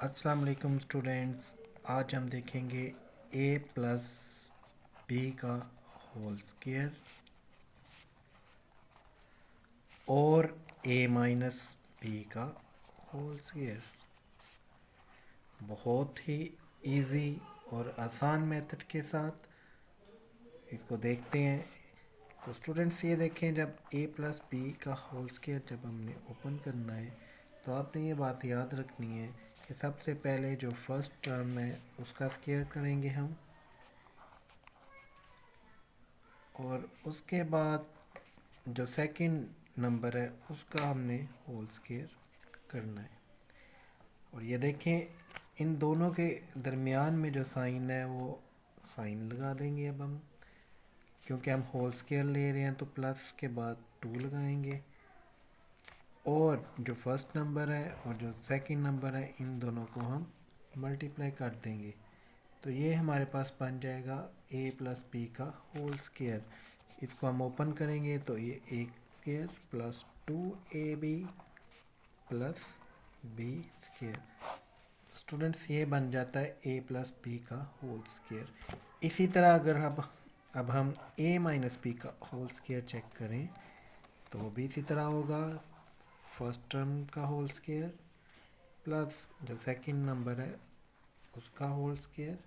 अस्सलाम वालेकुम स्टूडेंट्स। आज हम देखेंगे a प्लस बी का होल स्क्वायर और a माइनस बी का होल स्क्वायर। बहुत ही इजी और आसान मेथड के साथ इसको देखते हैं। तो स्टूडेंट्स ये देखें, जब a प्लस बी का होल स्क्वायर जब हमने ओपन करना है तो आपने ये बात याद रखनी है कि सबसे पहले जो फर्स्ट टर्म है उसका स्क्वायर करेंगे हम, और उसके बाद जो सेकंड नंबर है उसका हमने होल स्क्वायर करना है। और ये देखें, इन दोनों के दरमियान में जो साइन है वो साइन लगा देंगे। अब हम, क्योंकि हम होल स्क्वायर ले रहे हैं तो प्लस के बाद 2 लगाएंगे, और जो फर्स्ट नंबर है और जो सेकंड नंबर है इन दोनों को हम मल्टीप्लाई कर देंगे। तो ये हमारे पास बन जाएगा a प्लस बी का होल स्क्वायर। इसको हम ओपन करेंगे तो ये a square plus 2ab plus B square. Students ये बन जाता है a प्लस बी का होल स्क्वायर। इसी तरह अगर अब हम a माइनस बी का होल स्क्वायर चेक करें तो वो भी इसी तरह होगा। फर्स्ट टर्म का होल स्क्वायर प्लस जो सेकंड नंबर है उसका होल स्क्वायर।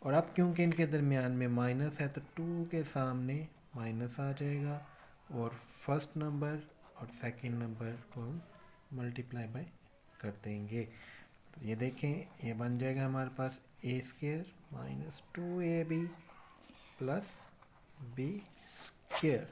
और अब क्योंकि इनके दरमियान में माइनस है तो 2 के सामने माइनस आ जाएगा, और फर्स्ट नंबर और सेकंड नंबर को हम मल्टीप्लाई बाय कर देंगे। तो ये देखें, ये बन जाएगा हमारे पास a square minus 2ab plus B square.